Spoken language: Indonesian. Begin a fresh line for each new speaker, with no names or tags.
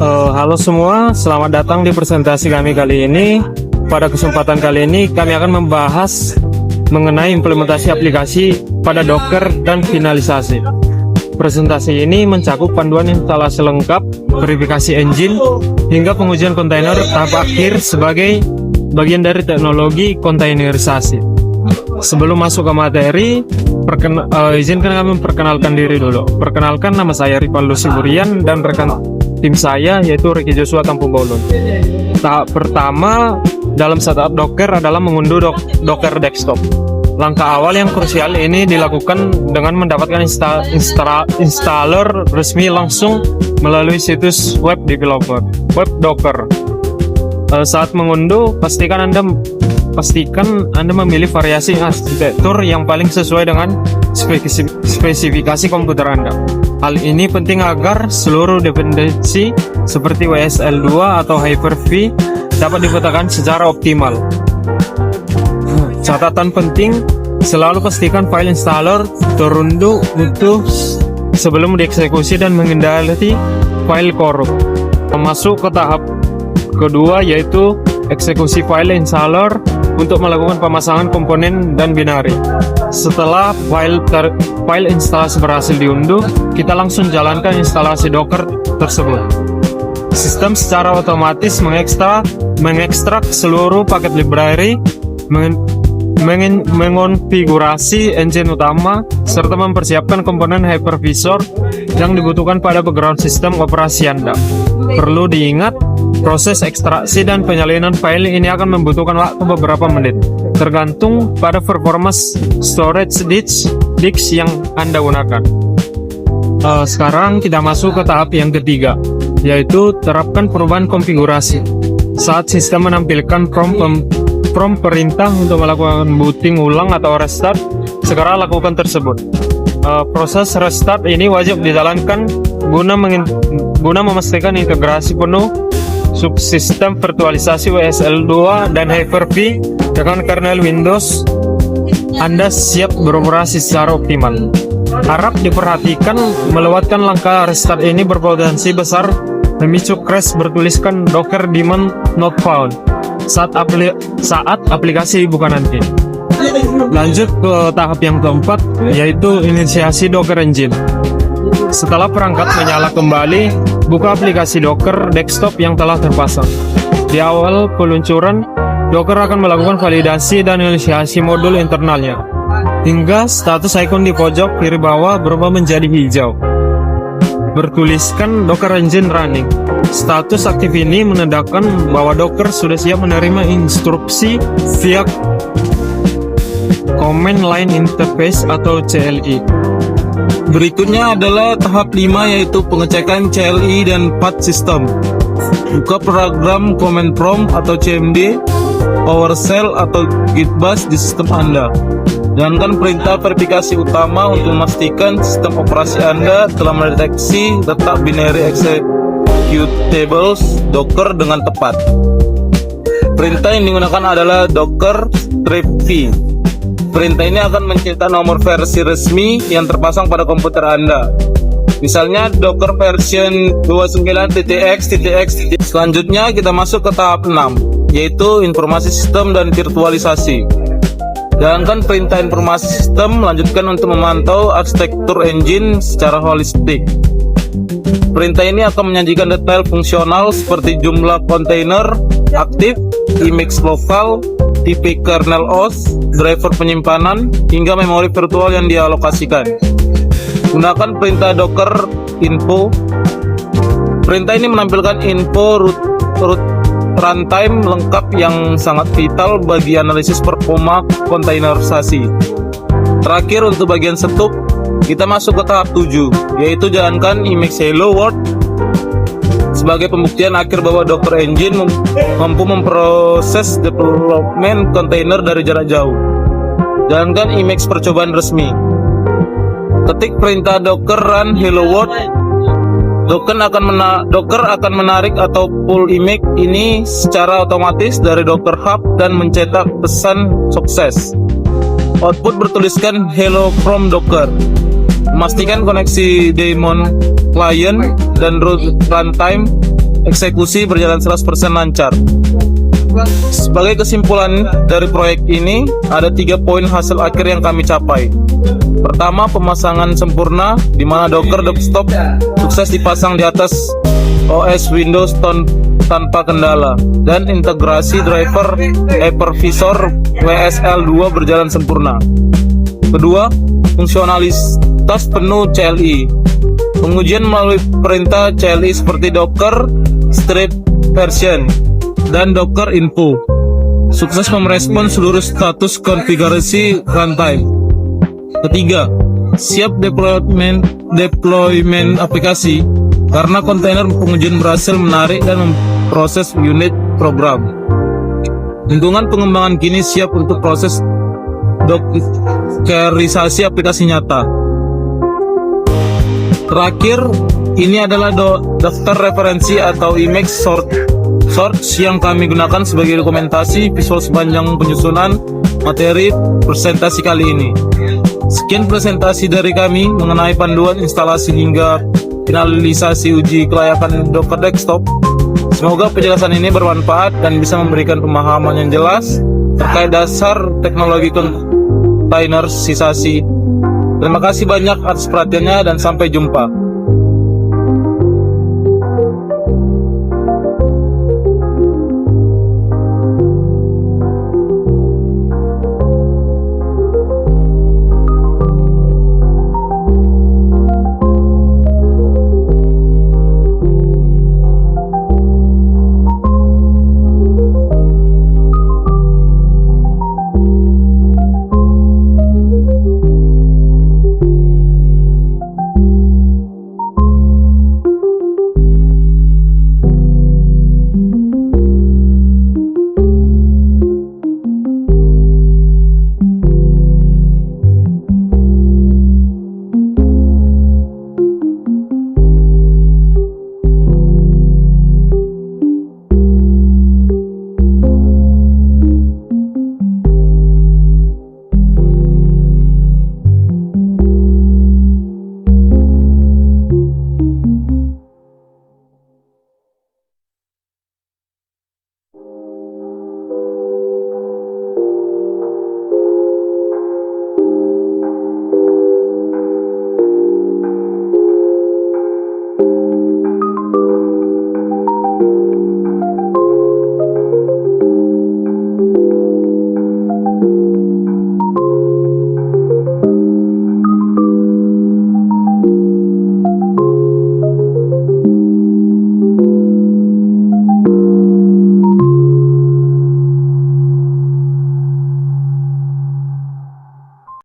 Halo semua, selamat datang di presentasi kami kali ini. Pada kesempatan kali ini kami akan membahas mengenai implementasi aplikasi pada Docker dan finalisasi. Presentasi ini mencakup panduan instalasi lengkap, verifikasi engine, hingga pengujian kontainer tahap akhir sebagai bagian dari teknologi kontainerisasi. Sebelum masuk ke materi, izinkan kami memperkenalkan diri dulu. Perkenalkan, nama saya Rivaldo Siburian dan rekan tim saya yaitu Ricky Joshua Kampung Bolon. Tahap pertama dalam setup Docker adalah mengunduh Docker desktop. Langkah awal yang krusial ini dilakukan dengan mendapatkan installer resmi langsung melalui situs web developer, web Docker. Saat mengunduh, pastikan Anda memilih variasi arsitektur yang paling sesuai dengan spesifikasi komputer Anda. Hal ini penting agar seluruh dependensi seperti WSL2 atau Hyper-V dapat dipetakan secara optimal. Catatan penting, selalu pastikan file installer terunduh utuh sebelum dieksekusi dan menghindari file korup. Masuk ke tahap kedua yaitu eksekusi file installer untuk melakukan pemasangan komponen dan binary. Setelah file instalasi berhasil diunduh, kita langsung jalankan instalasi Docker tersebut. Sistem secara otomatis mengekstrak seluruh paket library, mengonfigurasi engine utama, serta mempersiapkan komponen hypervisor yang dibutuhkan pada background sistem operasi Anda. Perlu diingat, proses ekstraksi dan penyalinan file ini akan membutuhkan waktu beberapa menit, tergantung pada performance storage disk yang Anda gunakan. Sekarang kita masuk ke tahap yang ketiga, yaitu terapkan perubahan konfigurasi. Saat sistem menampilkan prompt perintah untuk melakukan booting ulang atau restart, segera lakukan tersebut. Proses restart ini wajib dijalankan guna memastikan integrasi penuh subsistem virtualisasi WSL2 dan Hyper-V dengan kernel Windows Anda siap beroperasi secara optimal. Harap diperhatikan, melewatkan langkah restart ini berpotensi besar memicu crash bertuliskan Docker daemon not found saat aplikasi dibuka nanti. Lanjut ke tahap yang keempat, yaitu inisiasi Docker Engine. Setelah perangkat menyala kembali, buka aplikasi Docker desktop yang telah terpasang. Di awal peluncuran, Docker akan melakukan validasi dan inisiasi modul internalnya, hingga status icon di pojok kiri bawah berubah menjadi hijau, bertuliskan Docker Engine Running. Status aktif ini menandakan bahwa Docker sudah siap menerima instruksi via Command Line Interface atau CLI.
Berikutnya adalah tahap 5, yaitu pengecekan CLI dan path system. Buka program Command Prompt atau CMD, PowerShell atau Gitbash di sistem Anda. Jalankan perintah verifikasi utama untuk memastikan sistem operasi Anda telah mendeteksi letak binary executables Docker dengan tepat. Perintah yang digunakan adalah Docker -v. Perintah ini akan mencetak nomor versi resmi yang terpasang pada komputer Anda. Misalnya Docker version 29.x.x. Selanjutnya kita masuk ke tahap 6, yaitu informasi sistem dan virtualisasi. Jalankan perintah informasi sistem, lanjutkan untuk memantau arsitektur engine secara holistik. Perintah ini akan menyajikan detail fungsional seperti jumlah kontainer aktif, image lokal, tipe kernel OS, driver penyimpanan, hingga memori virtual yang dialokasikan. Gunakan perintah Docker info. Perintah ini menampilkan info root runtime lengkap yang sangat vital bagi analisis performa kontainerisasi. Terakhir, untuk bagian setup, kita masuk ke tahap 7, yaitu jalankan image hello world sebagai pembuktian akhir bahwa Docker Engine mampu memproses development kontainer dari jarak jauh. Jalankan image percobaan resmi. Ketik perintah Docker run hello world. Docker akan menarik atau pull image ini secara otomatis dari Docker Hub dan mencetak pesan sukses. Output bertuliskan hello from Docker. Memastikan koneksi daemon client dan root runtime eksekusi berjalan 100% lancar. Sebagai kesimpulan dari proyek ini, ada 3 poin hasil akhir yang kami capai. Pertama, pemasangan sempurna, di mana Docker desktop sukses dipasang di atas OS Windows tanpa kendala, dan integrasi driver hypervisor WSL2 berjalan sempurna. Kedua, fungsionalitas penuh CLI. Pengujian melalui perintah CLI seperti Docker Strip Version dan Docker Info sukses merespon seluruh status konfigurasi runtime. Ketiga, siap deployment aplikasi karena kontainer pengujian berhasil menarik dan memproses unit program. Lingkungan pengembangan kini siap untuk proses dockerisasi aplikasi nyata. Terakhir, ini adalah daftar referensi atau image source yang kami gunakan sebagai dokumentasi visual sepanjang penyusunan materi presentasi kali ini. Sekian presentasi dari kami mengenai panduan instalasi hingga finalisasi uji kelayakan Docker Desktop. Semoga penjelasan ini bermanfaat dan bisa memberikan pemahaman yang jelas terkait dasar teknologi kontainerisasi. Terima kasih banyak atas perhatiannya dan sampai jumpa.